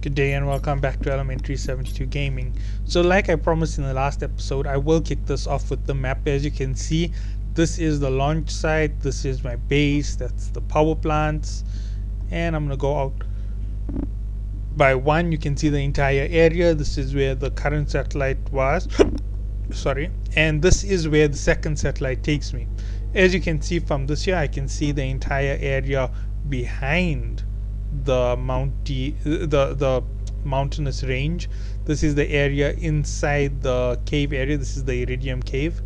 Good day and welcome back to Elementary 72 Gaming. So like I promised in the last episode, I will kick this off with the map. As you can see, this is the launch site, this is my base, that's the power plants, and I'm gonna go out by one. You can see the entire area. This is where the current satellite was. Sorry. And this is where the second satellite takes me. As you can see from this here, I can see the entire area behind the the mountainous range. This is the area inside the cave area. This is the iridium cave.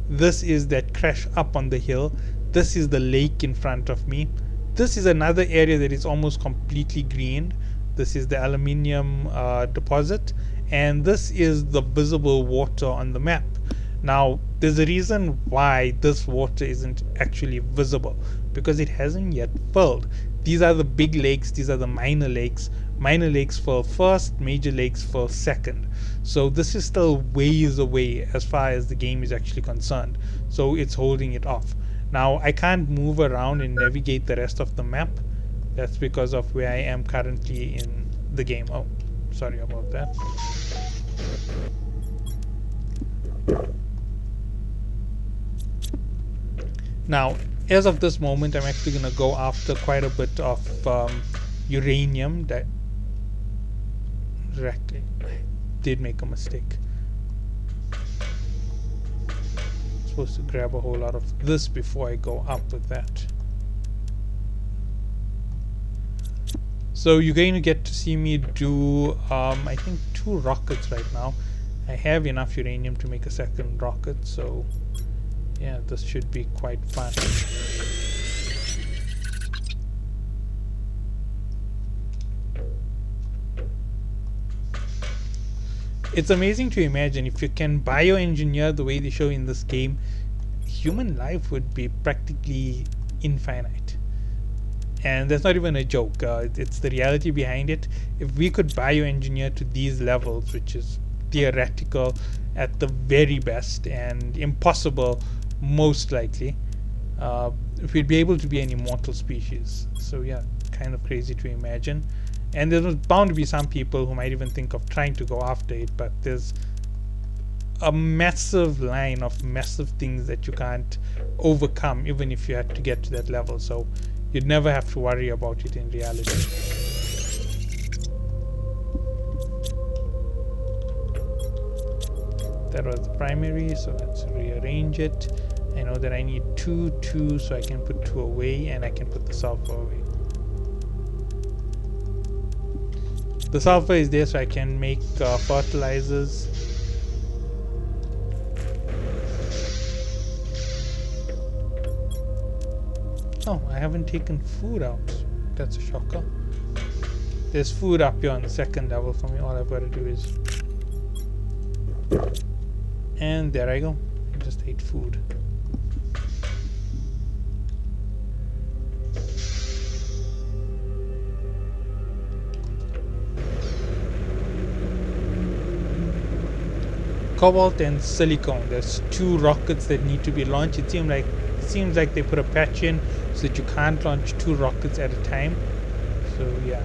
This is that crash up on the hill. This is the lake in front of me. This is another area that is almost completely green. This is the aluminium deposit, and this is the visible water on the map. Now, there's a reason why this water isn't actually visible, because it hasn't yet filled. These are the big lakes, these are the minor lakes. Minor lakes fill first, major lakes fill second. So this is still ways away as far as the game is actually concerned. So it's holding it off. Now, I can't move around and navigate the rest of the map. That's because of where I am currently in the game. Oh, sorry about that. Now, as of this moment, I'm actually going to go after quite a bit of uranium. That directly, I did make a mistake. I'm supposed to grab a whole lot of this before I go up with that. So you're going to get to see me do, I think, 2 rockets right now. I have enough uranium to make a second rocket, so yeah, this should be quite fun. It's amazing to imagine if you can bioengineer the way they show in this game, human life would be practically infinite. And that's not even a joke, it's the reality behind it. If we could bioengineer to these levels, which is theoretical at the very best and impossible most likely, we'd be able to be an immortal species. So yeah, kind of crazy to imagine. And there's bound to be some people who might even think of trying to go after it, but there's a massive line of massive things that you can't overcome even if you had to get to that level. So you'd never have to worry about it in reality. That was the primary, so let's rearrange it. I know that I need 2, so I can put 2 away, and I can put the sulfur away. The sulfur is there so I can make fertilizers. Oh, I haven't taken food out. That's a shocker. There's food up here on the second level for me. All I've got to do is... And there I go. I just ate food. Cobalt and silicon. There's 2 rockets that need to be launched. It seems like they put a patch in so that you can't launch 2 rockets at a time. So yeah,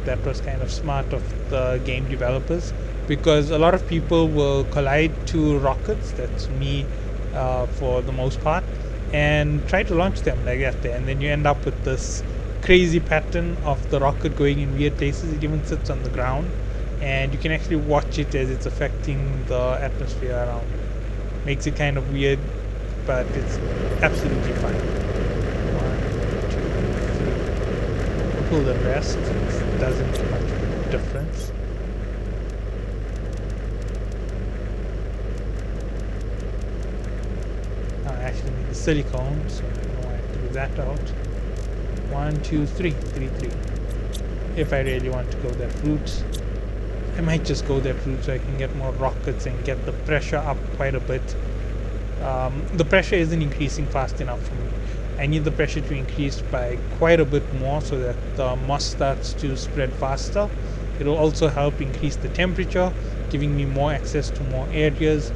that was kind of smart of the game developers, because a lot of people will collide 2 rockets, that's me for the most part, and try to launch them like that, and then you end up with this crazy pattern of the rocket going in weird places. It even sits on the ground, and you can actually watch it as it's affecting the atmosphere around. Makes it kind of weird, but it's absolutely fine. 1, 2, 3. Pull the rest. It doesn't make much of a difference. I actually need the silicone, so I don't want to do that out. 1, 2, 3. 3, 3. If I really want to go that route, I might just go that route so I can get more rockets and get the pressure up quite a bit. The pressure isn't increasing fast enough for me. I need the pressure to increase by quite a bit more so that the moss starts to spread faster. It will also help increase the temperature, giving me more access to more areas.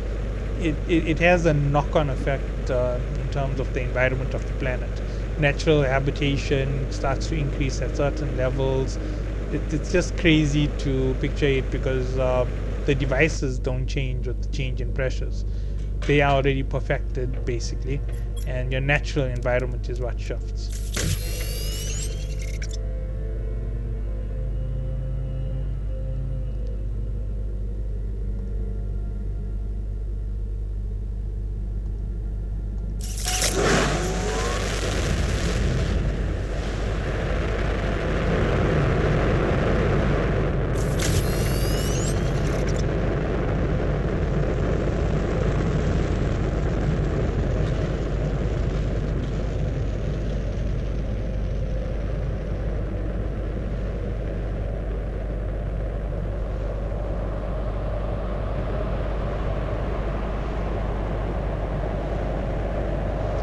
It has a knock-on effect in terms of the environment of the planet. Natural habitation starts to increase at certain levels. It's just crazy to picture it because the devices don't change with the change in pressures. They are already perfected basically, and your natural environment is what shifts.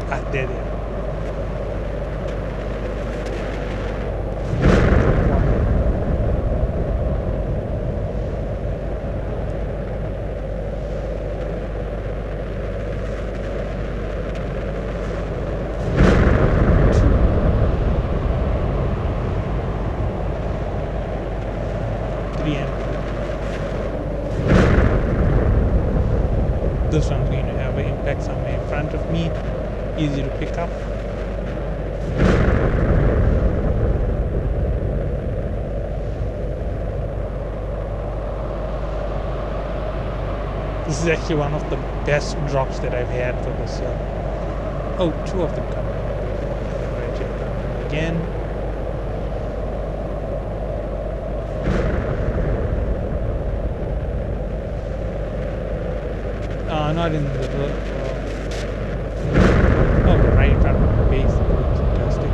Ah, there they are. This one's going to have an impact somewhere in front of me. Easy to pick up. This is actually one of the best drops that I've had for this. Oh, two of them come. Right here. Again. Not in the oh, right in front of my base. Fantastic.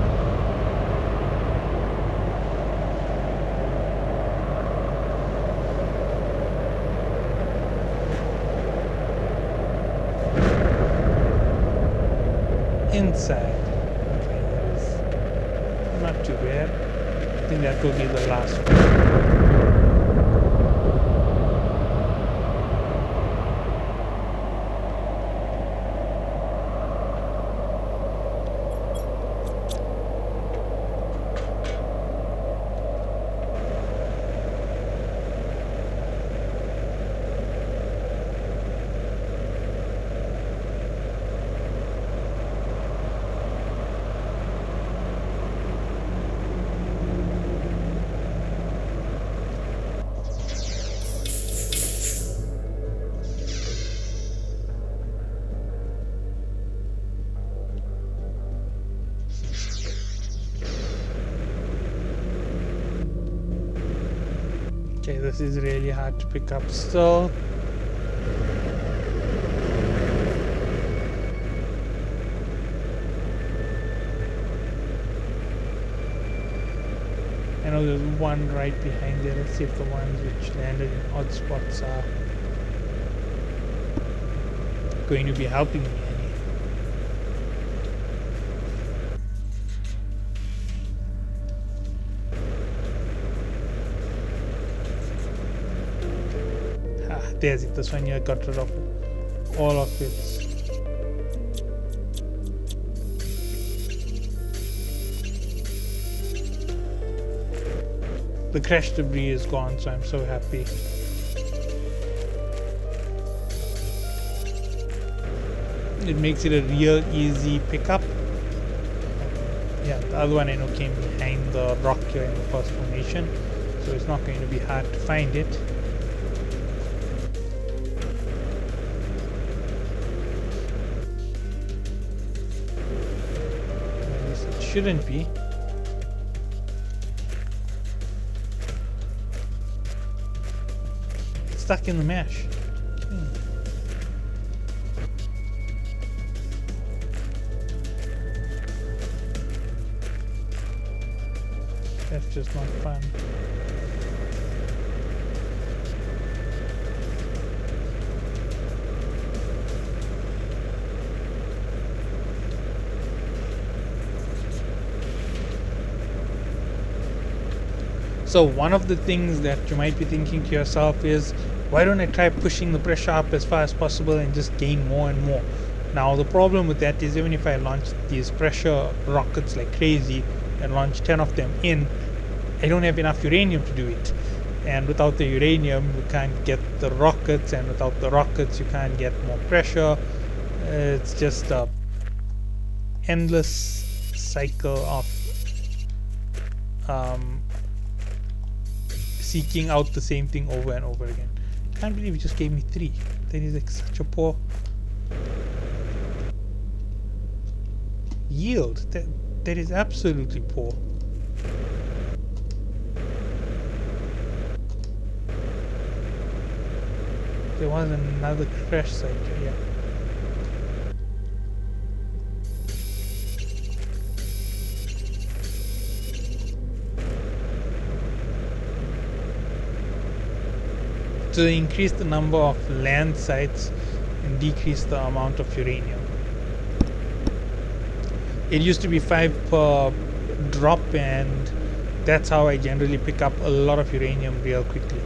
Inside. Okay, that's not too bad. I think that will be the last one. Okay, this is really hard to pick up still. I know there's one right behind there. Let's see if the ones which landed in odd spots are going to be helping me any. There's it. This one here got rid of all of its the crash debris is gone, so I'm so happy. It makes it a real easy pickup. Yeah, the other one I know came behind the rock here in the first formation, so it's not going to be hard to find it. Shouldn't be. It's stuck in the mesh. That's just not fun. So one of the things that you might be thinking to yourself is, why don't I try pushing the pressure up as far as possible and just gain more and more? Now the problem with that is, even if I launch these pressure rockets like crazy and launch 10 of them in, I don't have enough uranium to do it. And without the uranium, you can't get the rockets, and without the rockets, you can't get more pressure. It's just a endless cycle of seeking out the same thing over and over again. Can't believe it just gave me 3. That is like such a poor yield. That is absolutely poor. There was another crash site here. To increase the number of land sites and decrease the amount of uranium. It used to be 5 per drop, and that's how I generally pick up a lot of uranium real quickly.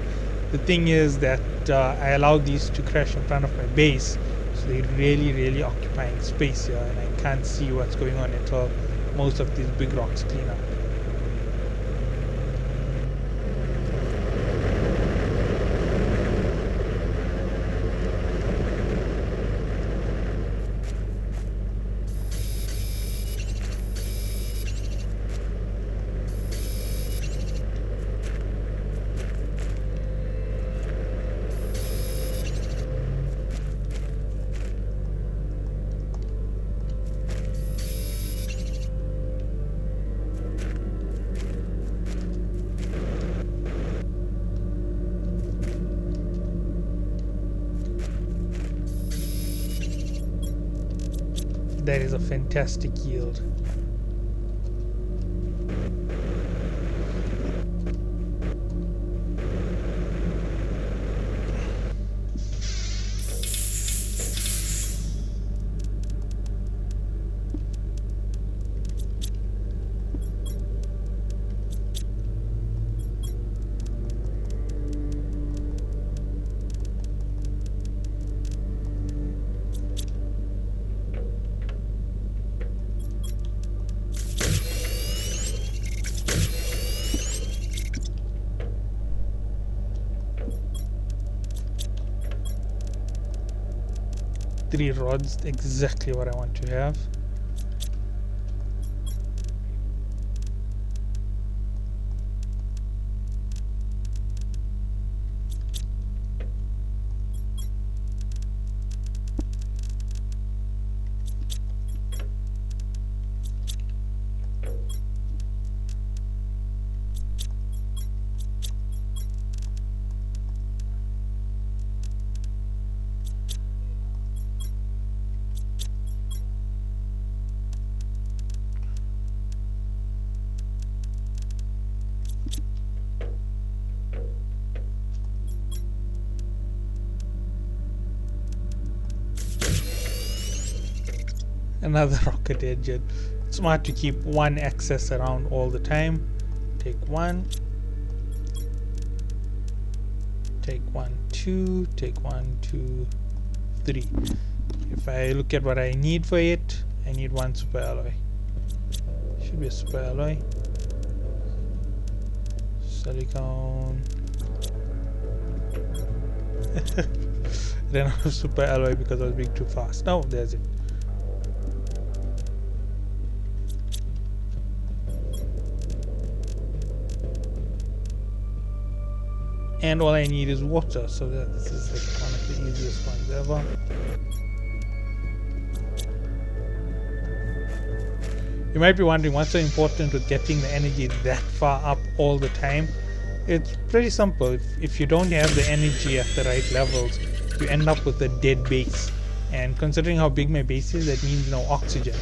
The thing is that I allowed these to crash in front of my base, so they're really occupying space here, and I can't see what's going on until most of these big rocks clean up. That is a fantastic yield. Three rods, exactly what I want to have. Another rocket engine. Smart to keep one access around all the time. Take 1, take 1, 2, take 1, 2, 3. If I look at what I need for it, I need 1 super alloy. Should be a super alloy. Silicone. Ran out of super alloy because I was being too fast. No, there's it. And all I need is water, so this is like one of the easiest ones ever. You might be wondering what's so important with getting the energy that far up all the time. It's pretty simple. If you don't have the energy at the right levels, you end up with a dead base. And considering how big my base is, that means no oxygen.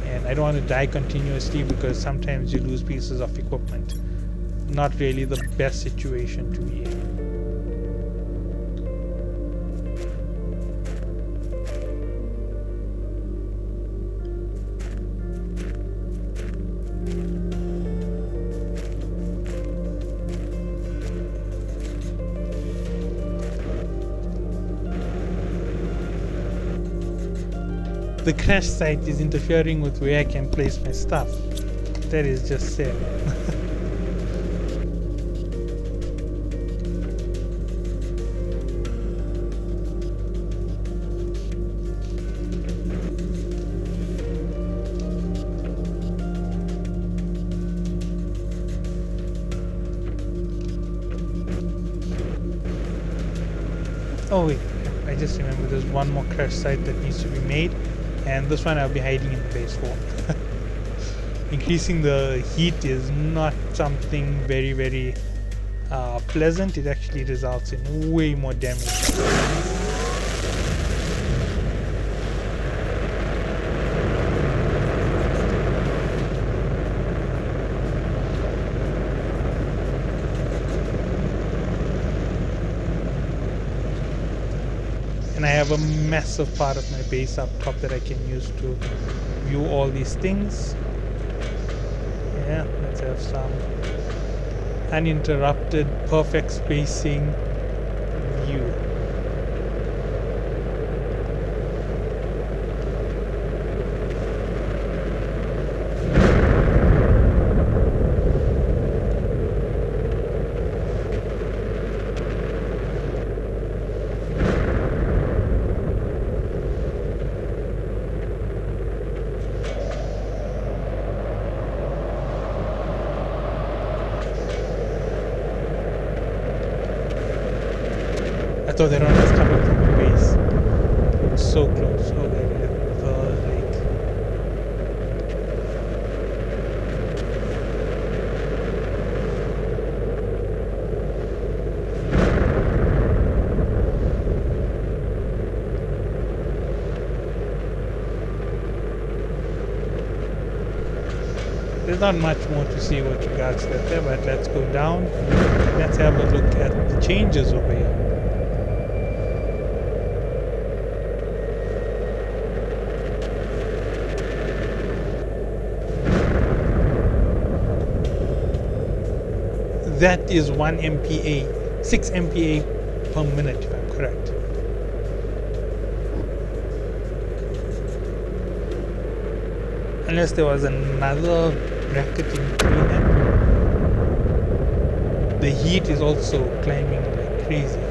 And I don't want to die continuously because sometimes you lose pieces of equipment. Not really the best situation to be in. The crash site is interfering with where I can place my stuff. That is just sad. Oh wait, I just remember there's one more crash site that needs to be made, and this one I'll be hiding in the base for. Increasing the heat is not something very pleasant. It actually results in way more damage. And I have a massive part of my base up top that I can use to view all these things. Yeah, let's have some uninterrupted, perfect spacing view. I thought that one was coming from the base. It's so close. Oh, there we have the lake. There's not much more to see with regards to that there, but let's go down. Let's have a look at the changes over here. That is 1 MPa, 6 MPa per minute if I'm correct. Unless there was another bracket in between them. The heat is also climbing like crazy.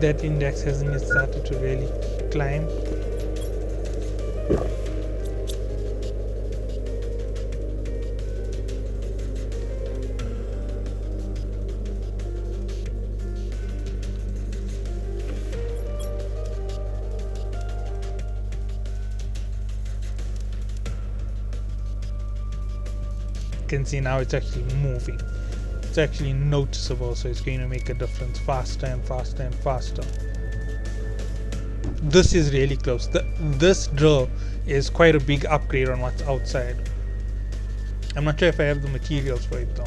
That index hasn't yet started to really climb. You can see now it's actually moving. It's actually noticeable, so it's going to make a difference faster and faster and faster. This is really close. This drill is quite a big upgrade on what's outside. I'm not sure if I have the materials for it though.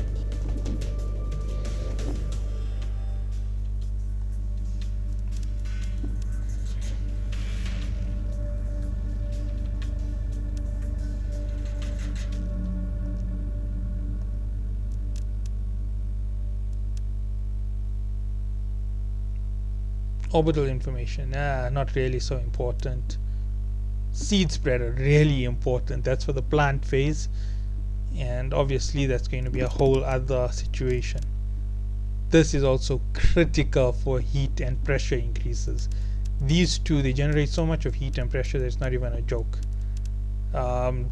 Orbital information, not really so important. Seed spreader, really important. That's for the plant phase, and obviously that's going to be a whole other situation. This is also critical for heat and pressure increases. These two, they generate so much of heat and pressure that it's not even a joke.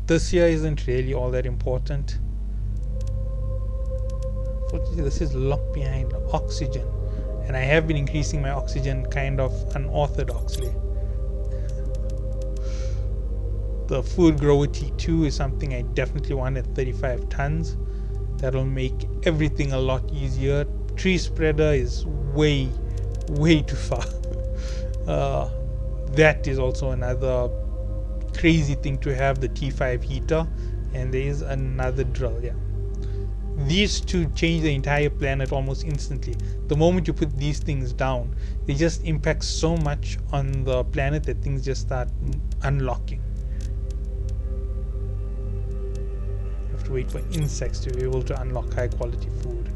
This here isn't really all that important. Fortunately, this is locked behind oxygen. And I have been increasing my oxygen kind of unorthodoxly. The food grower T2 is something I definitely want at 35 tons. That'll make everything a lot easier. Tree spreader is way too far. That is also another crazy thing to have, the T5 heater. And there is another drill, yeah. These two change the entire planet almost instantly. The moment you put these things down, they just impact so much on the planet that things just start unlocking. You have to wait for insects to be able to unlock high quality food.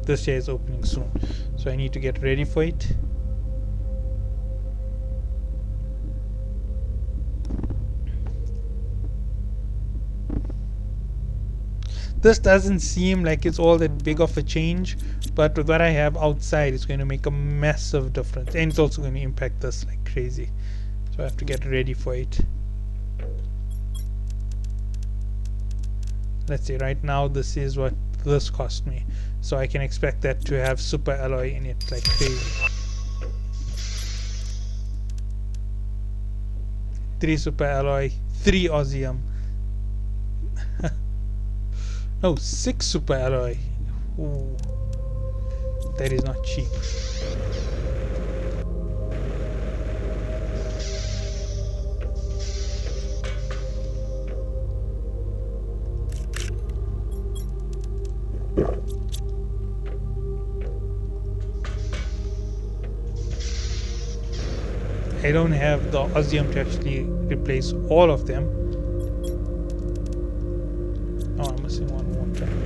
This share is opening soon, so I need to get ready for it. This doesn't seem like it's all that big of a change, but with what I have outside, it's going to make a massive difference, and it's also going to impact this like crazy. So I have to get ready for it. Let's see, right now this is what this cost me, so I can expect that to have super alloy in it like crazy. 3 super alloy, 3 Osmium. No, 6 super alloy. Ooh, that is not cheap. I don't have the Osmium to actually replace all of them. Oh, I'm missing one more time.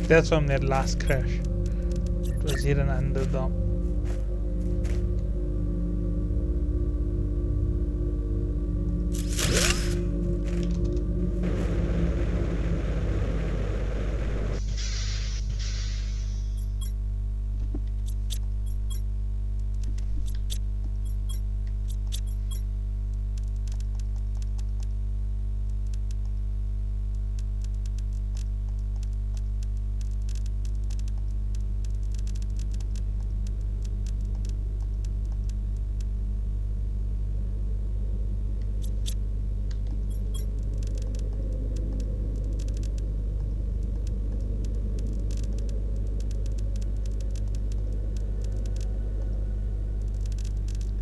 That's from that last crash. It was hidden under the...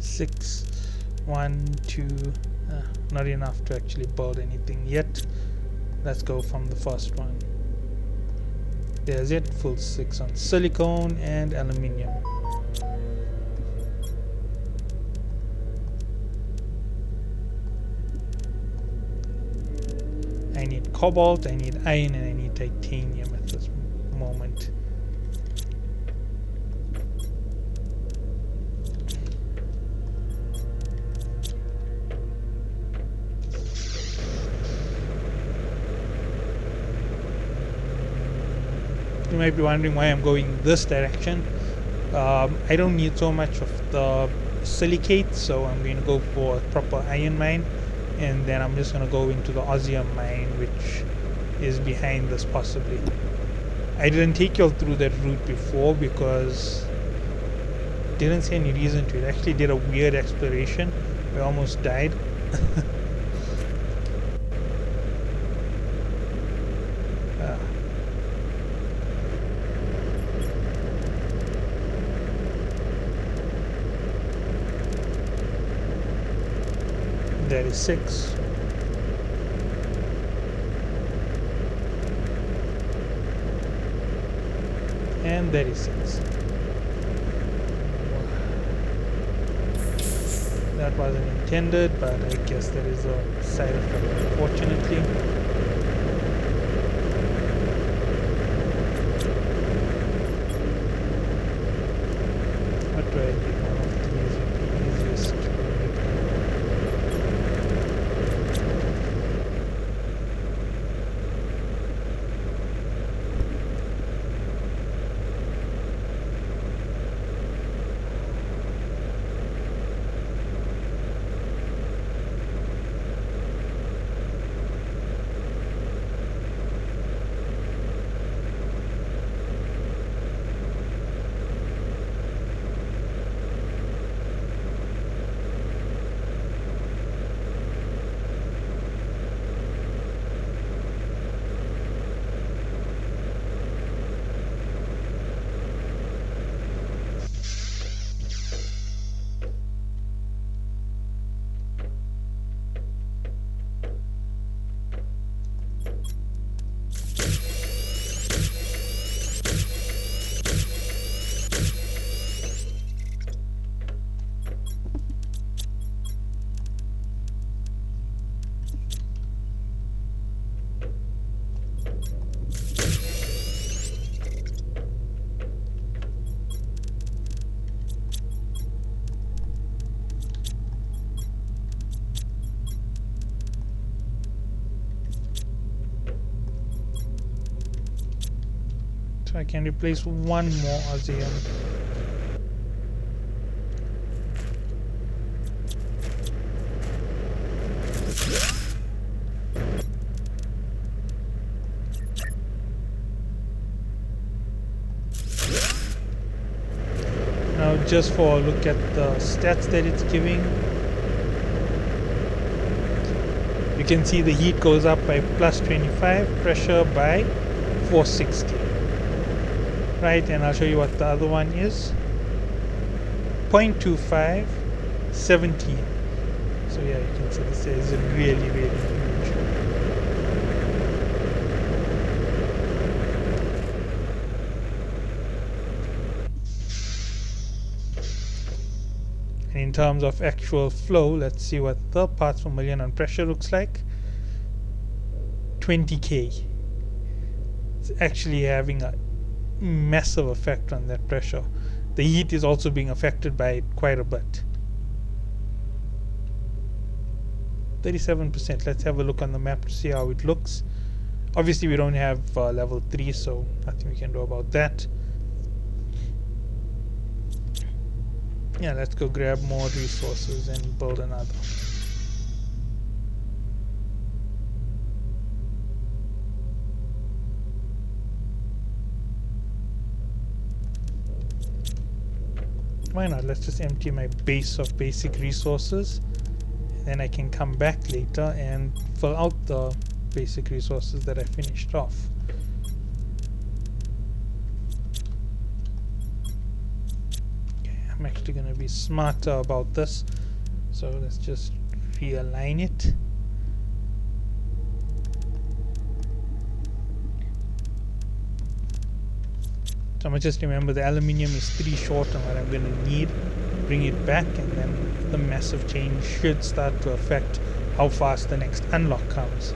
Six, 1, 2, not enough to actually build anything yet. Let's go from the first one. There's it, full 6 on silicone and aluminium. I need cobalt, I need iron, and I need titanium at this moment. You might be wondering why I'm going this direction. I don't need so much of the silicate, so I'm going to go for a proper iron mine, and then I'm just going to go into the Osmium mine, which is behind this possibly. I didn't take you all through that route before because didn't see any reason to. It actually did a weird exploration. We almost died. That is 6. And that is 6. That wasn't intended, but I guess that is a side effect, unfortunately. What do I think one of these would be easiest to repair? So I can replace one more Auseum. Now just for a look at the stats that it's giving, you can see the heat goes up by plus 25, pressure by 460. Right, and I'll show you what the other one is. 0.25, 17. So yeah, you can see this is really, really huge. And in terms of actual flow, let's see what the parts per million on pressure looks like. 20k. It's actually having a massive effect on that pressure. The heat is also being affected by it quite a bit. 37%. Let's have a look on the map to see how it looks. Obviously we don't have level 3, so nothing we can do about that. Yeah, let's go grab more resources and build another. Why not? Let's just empty my base of basic resources, and then I can come back later and fill out the basic resources that I finished off. Okay, I'm actually going to be smarter about this, so let's just realign it. So I'm going to just remember the aluminium is 3 short on what I'm going to need, bring it back, and then the massive change should start to affect how fast the next unlock comes.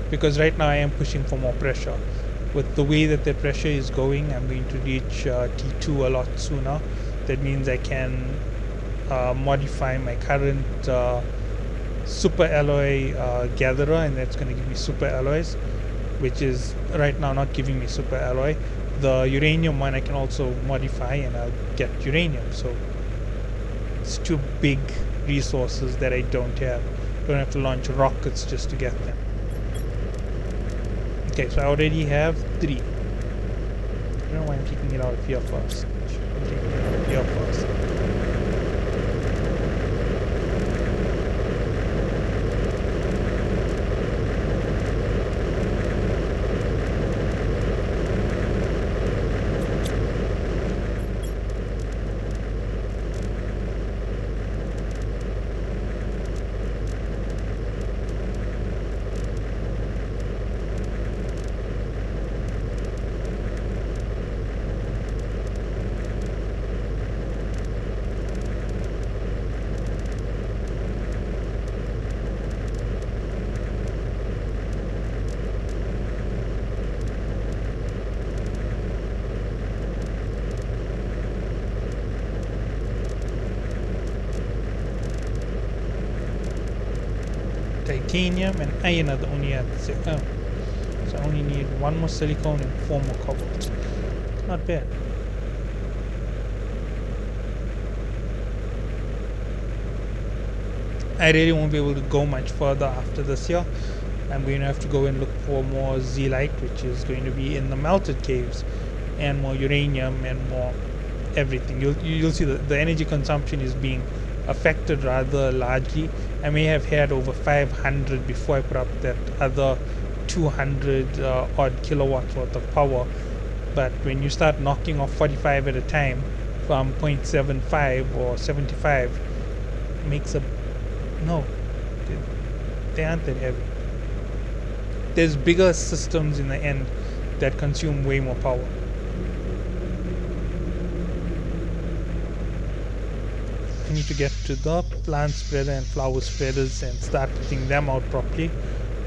Because right now I am pushing for more pressure. With the way that the pressure is going, I'm going to reach T2 a lot sooner. That means I can modify my current super alloy gatherer, and that's going to give me super alloys, which is right now not giving me super alloy. The uranium one I can also modify and I'll get uranium, so it's 2 big resources that I don't have. Don't have to launch rockets just to get them. Okay, so I already have 3. I don't know why I'm taking it out of here first. I'm taking it out of here first. Titanium and iron are the only others. Oh, so I only need 1 more silicone and 4 more cobalt. Not bad. I really won't be able to go much further after this here. I'm going to have to go and look for more zeolite, which is going to be in the melted caves, and more uranium and more everything. You'll see that the energy consumption is being affected rather largely. I may have had over 500 before I put up that other 200 odd kilowatts worth of power, but when you start knocking off 45 at a time from 0.75 or 75, it makes a no, they aren't that heavy. There's bigger systems in the end that consume way more power. I need to get to the plant spreader and flower spreaders and start putting them out properly.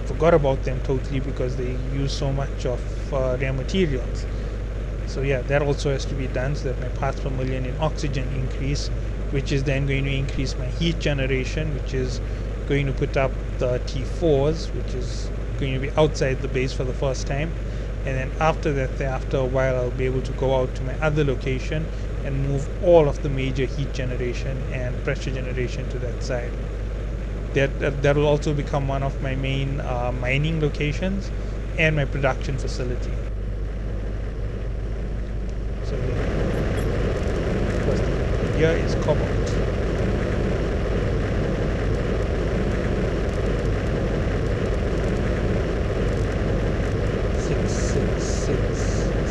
Forgot about them totally because they use so much of rare materials. So yeah, that also has to be done so that my parts per million in oxygen increase, which is then going to increase my heat generation, which is going to put up the T4s, which is going to be outside the base for the first time. and then after that, after a while, I'll be able to go out to my other location and move all of the major heat generation and pressure generation to that side. That will also become one of my main mining locations and my production facility. So the first thing here is cobalt.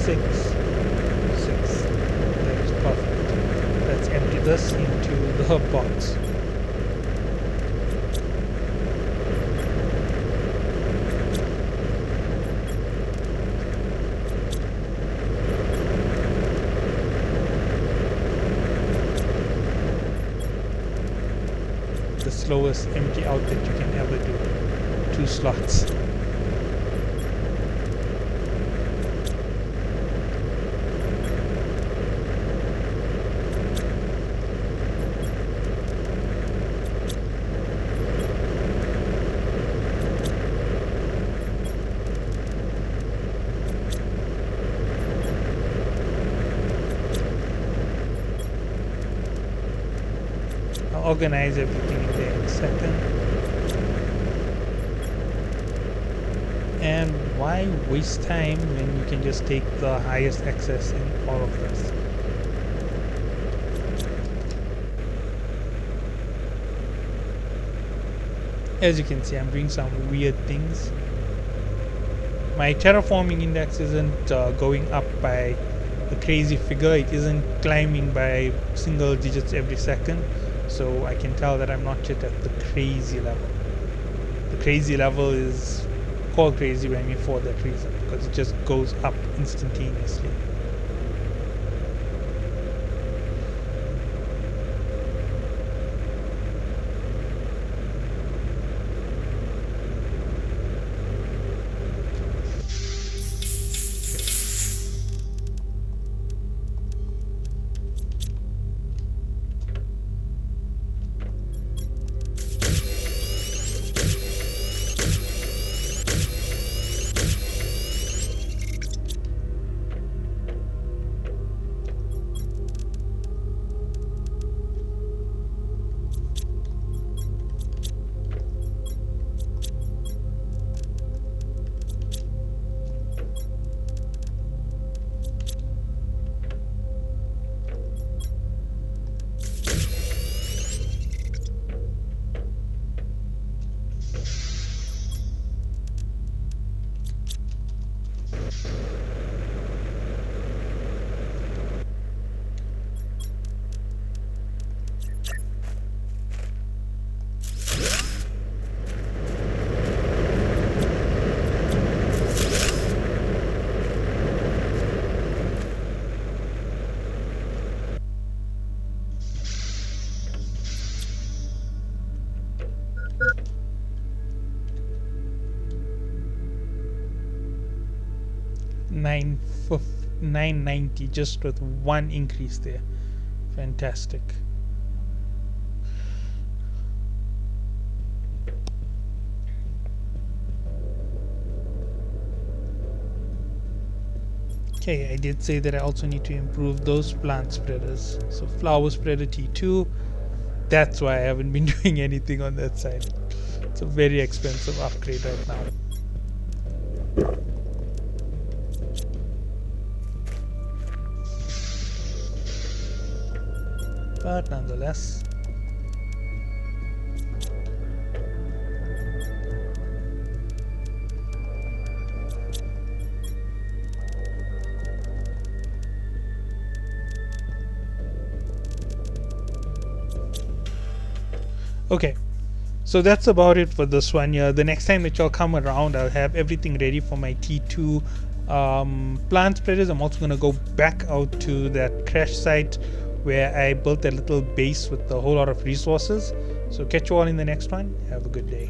Six. That is perfect. Let's empty this into the box. The slowest empty out that you can ever do. 2 slots. I'll organize everything in there in a second. And why waste time when you can just take the highest access in all of this? As you can see, I'm doing some weird things. My terraforming index isn't going up by a crazy figure. It isn't climbing by single digits every second. So I can tell that I'm not yet at the crazy level. The crazy level is called crazy by me for that reason, because it just goes up instantaneously. $990 just with one increase there. Fantastic. Okay, I did say that I also need to improve those plant spreaders. So flower spreader T2, that's why I haven't been doing anything on that side. It's a very expensive upgrade right now. But nonetheless, okay, so that's about it for this one here. The next time that y'all come around, I'll have everything ready for my T2 plant spreaders. I'm also going to go back out to that crash site where I built a little base with a whole lot of resources. So catch you all in the next one. Have a good day.